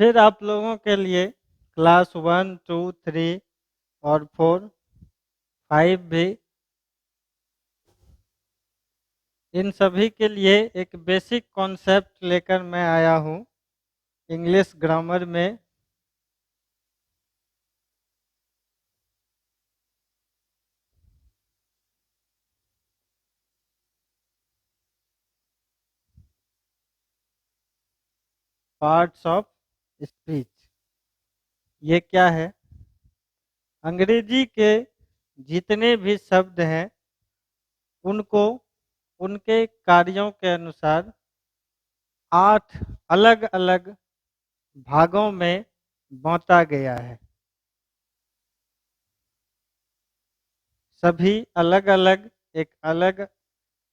फिर आप लोगों के लिए क्लास 1, 2, 3 और 4, 5 भी, इन सभी के लिए एक बेसिक कॉन्सेप्ट लेकर मैं आया हूँ इंग्लिश ग्रामर में। पार्ट्स ऑफ स्पीच ये क्या है? अंग्रेजी के जितने भी शब्द हैं उनको उनके कार्यों के अनुसार 8 अलग अलग भागों में बांटा गया है। सभी अलग अलग एक अलग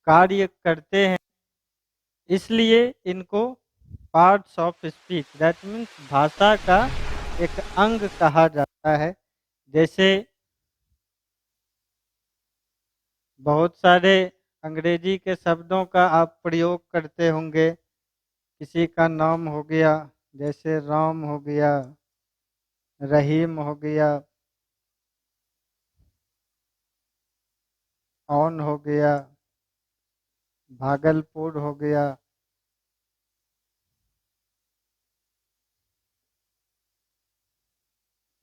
कार्य करते हैं, इसलिए इनको parts of speech that means भाषा का एक अंग कहा जाता है। जैसे बहुत सारे अंग्रेजी के शब्दों का आप प्रयोग करते होंगे। किसी का नाम हो गया, जैसे राम हो गया, रहीम हो गया, ऑन हो गया, भागलपुर हो गया।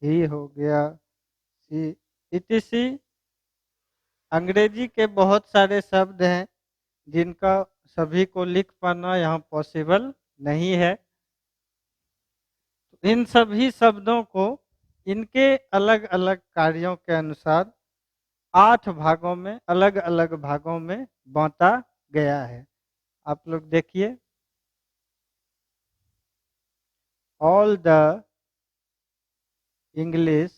ही हो गया, सी, इतिसी। अंग्रेजी के बहुत सारे शब्द हैं जिनका सभी को लिख पाना यहाँ पॉसिबल नहीं है। इन सभी शब्दों को इनके अलग अलग कार्यों के अनुसार 8 भागों में अलग अलग भागों में बांटा गया है। आप लोग देखिए, all the English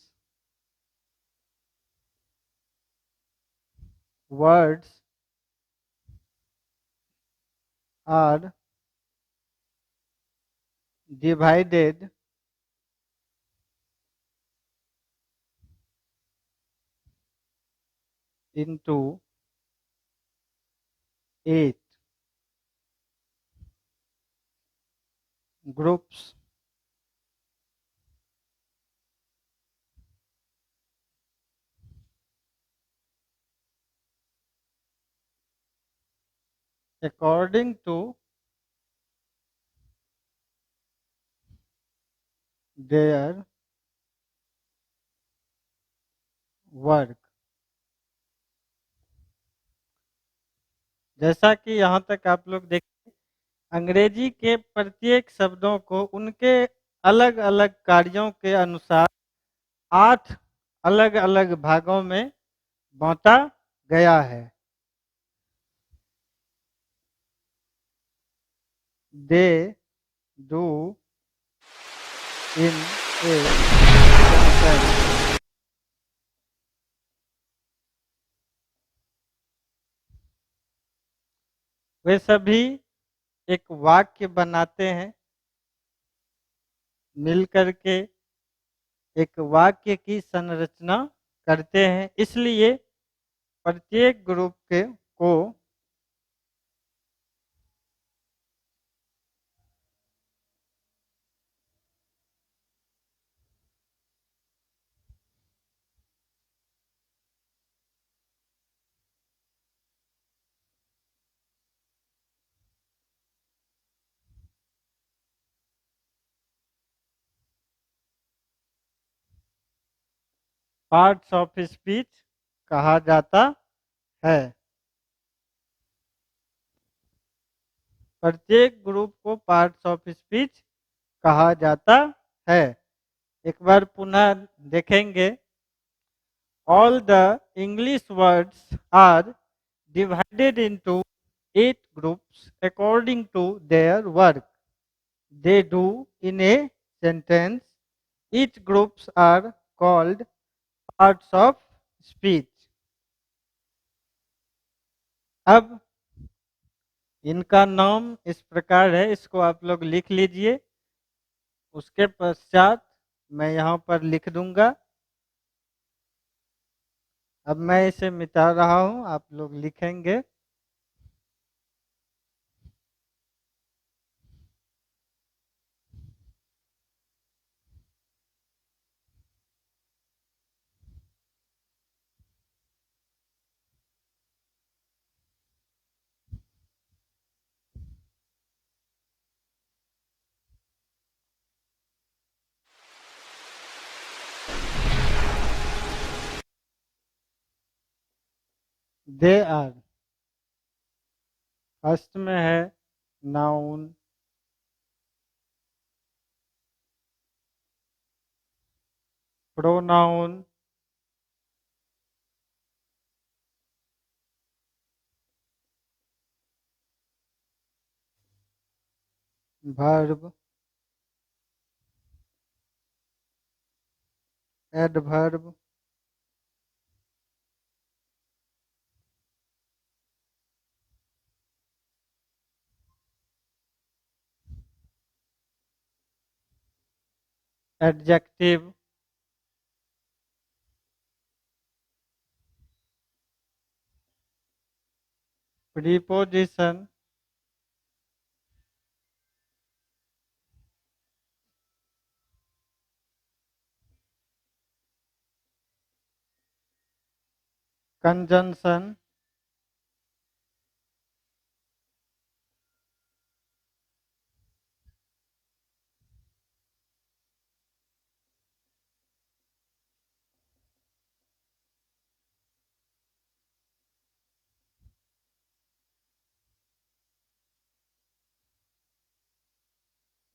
words are divided into 8 groups according to their work। जैसा कि यहाँ तक आप लोग देखिए, अंग्रेजी के प्रत्येक शब्दों को उनके अलग अलग कार्यों के अनुसार 8 अलग अलग भागों में बांटा गया है। They do in a sentence. वे सभी एक वाक्य बनाते हैं, मिलकर के एक वाक्य की संरचना करते हैं। इसलिए प्रत्येक ग्रुप के को पार्ट्स ऑफ स्पीच कहा जाता है। प्रत्येक ग्रुप को पार्ट्स ऑफ स्पीच कहा जाता है। एक बार पुनः देखेंगे, all the English words are divided into 8 groups according to their work they do in a sentence। Each groups are called parts of speech। अब इनका नाम इस प्रकार है, इसको आप लोग लिख लीजिए। उसके पश्चात मैं यहाँ पर लिख दूंगा। अब मैं इसे मिटा रहा हूँ, आप लोग लिखेंगे। They are. फर्स्ट में है noun, pronoun, verb, adverb, adjective, preposition, conjunction,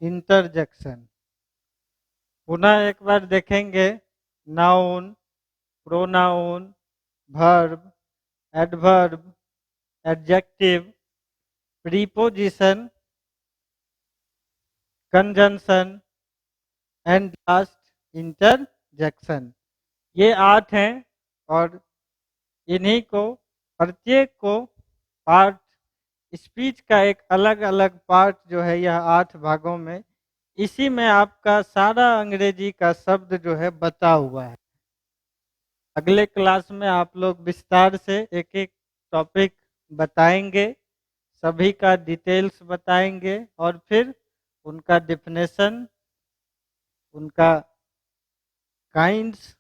interjection. पुनः एक बार देखेंगे, noun, pronoun, verb, adverb, adjective, preposition, conjunction and last interjection. ये 8 हैं और इन्हीं को प्रत्येक को पार्ट, स्पीच का एक अलग अलग पार्ट जो है यह 8 भागों में, इसी में आपका सारा अंग्रेजी का शब्द जो है बता हुआ है। अगले क्लास में आप लोग विस्तार से एक एक टॉपिक बताएंगे, सभी का डिटेल्स बताएंगे और फिर उनका डेफिनेशन, उनका काइंड्स।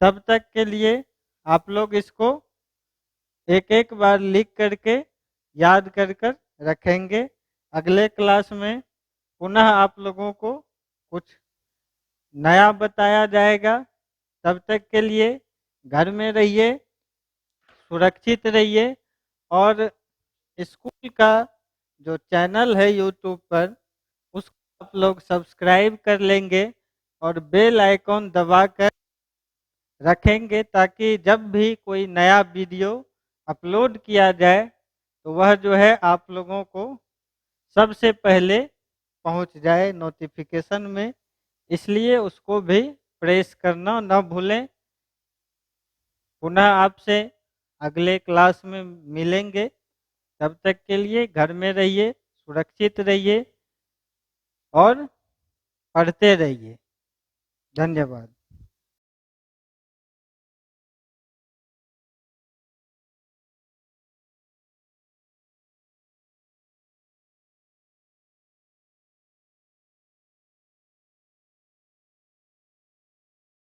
तब तक के लिए आप लोग इसको एक एक बार लिख करके याद कर कर रखेंगे। अगले क्लास में पुनः आप लोगों को कुछ नया बताया जाएगा। तब तक के लिए घर में रहिए, सुरक्षित रहिए और स्कूल का जो चैनल है यूट्यूब पर उसको आप लोग सब्सक्राइब कर लेंगे और बेल आइकॉन दबाकर रखेंगे ताकि जब भी कोई नया वीडियो अपलोड किया जाए तो वह जो है आप लोगों को सबसे पहले पहुंच जाए नोटिफिकेशन में। इसलिए उसको भी प्रेस करना न भूलें। पुनः आपसे अगले क्लास में मिलेंगे। तब तक के लिए घर में रहिए, सुरक्षित रहिए और पढ़ते रहिए। धन्यवाद।